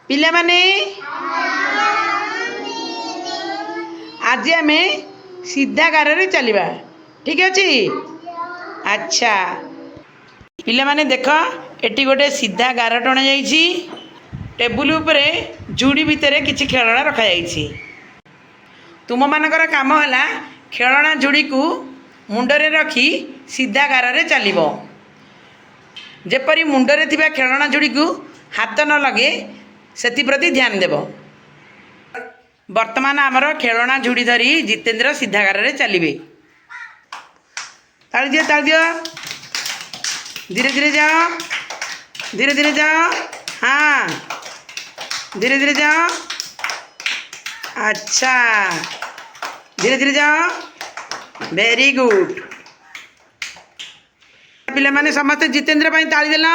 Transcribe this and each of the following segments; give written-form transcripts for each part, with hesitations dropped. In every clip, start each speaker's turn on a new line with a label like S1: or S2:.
S1: पिला माने आज आम सीधा गार रे चलवा ठीक अच्छे। अच्छा पिला माने देख एटी गोटे सीधा गार टणा जाइए टेबुल उपरे जुड़ी भितर किसी खेलना रखा जाइए। तुम मानकर काम है खेलना जुड़ी को मुंडरे रखी सीधा गार रे चलो जेपरी मुंडरे थिबा खेलना जुड़ी को हाथ न लगे से प्रति ध्यान देव। वर्तमान आमर खेलना जुड़ी धरी जितेंद्र सीधा गार रे चलिए। ताली दियो ताली दियो। धीरे धीरे जाओ धीरे धीरे जाओ। हाँ धीरे धीरे जाओ। अच्छा धीरे धीरे जाओ। Very good. पिला माने समस्त जितेंद्र भाई ताली देला।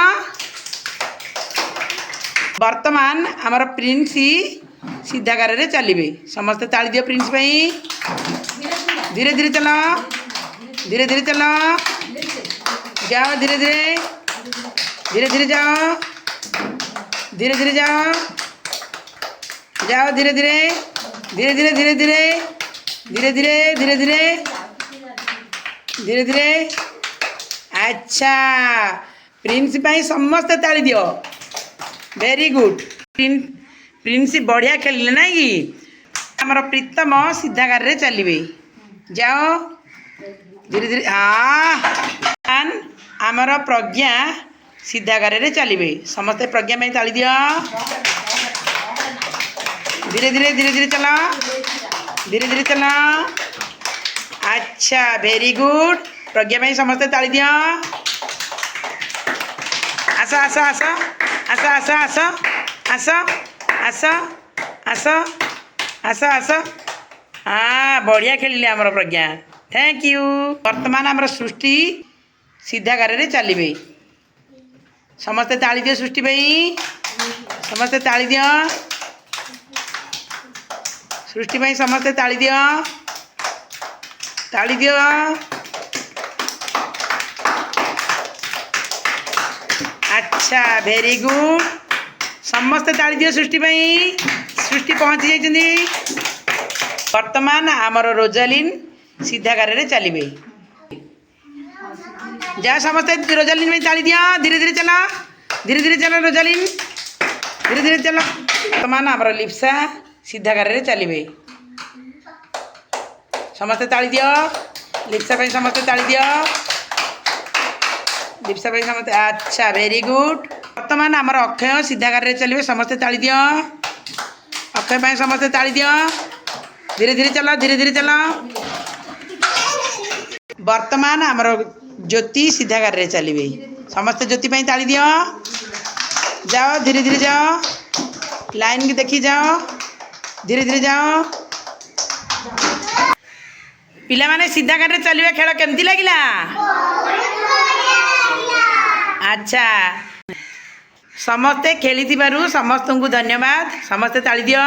S1: वर्तमान आमर प्रिंस सीधा गार रे चलिए समस्त ताली दियो प्रिंस भाई। धीरे धीरे चलो धीरे धीरे चलो जाओ धीरे धीरे धीरे धीरे जाओ धीरे धीरे जाओ जाओ धीरे धीरे धीरे धीरे धीरे धीरे धीरे धीरे धीरे धीरे धीरे धीरे। अच्छा प्रिंस भाई समस्त ताली दियो। Very good. प्रिंस बढ़िया खेलिले ना कि आमर प्रीतम सीधा गार रे चलिए जाओ धीरे धीरे। हाँ आमर प्रज्ञा सीधा गार रे चलिए समस्त प्रज्ञा में ताली दियो। धीरे धीरे धीरे धीरे चलो धीरे धीरे चलो। अच्छा वेरी गुड। प्रज्ञा में समस्त ताली दियो। आस आस आस आस आस आस आस आस आस आस आस। हाँ बढ़िया खेलिले आमर प्रज्ञा थैंक यू। वर्तमान आमर सृष्टि सीधा गार रे चलिए समस्ते ताली दियो। सृष्टि भाई समस्ते ताली दियो। सृष्टि भाई समस्ते ताली दियो ताली दियो। अच्छा वेरी गुड। समस्ते ताली दियो सृष्टि भाई। सृष्टि पहुँची जाइए। वर्तमान आमर रोजालिन सीधा गार रे चलिए जा समस्ते रोजालिन में ताली दियो। धीरे धीरे चलो धीरे धीरे चलो रोजालिन धीरे धीरे चलो। वर्तमान आमर लिप्सा सीधा गार रे चलिए समस्ते ताली दियो। लिप्सा भाई समस्ते ताली दियो। लिप्सा भाई समस्ते। अच्छा वेरी गुड। वर्तमान आमर अक्षय सीधा गार रे चलिए समस्ते ताली दियो। अक्षय भाई समस्ते ताली दियो। धीरे धीरे चलो धीरे धीरे चलो। वर्तमान आमर ज्योति सीधा गार रे चलिए समस्त ज्योति भाई ताली दियो। जाओ धीरे धीरे जाओ लाइन की देखी जाओ धीरे धीरे जाओ। पिला माने सीधा गार रे चलिए खेल केमती लगिला। अच्छा समस्ते खेली समस्त को धन्यवाद। समस्ते ताली दियो।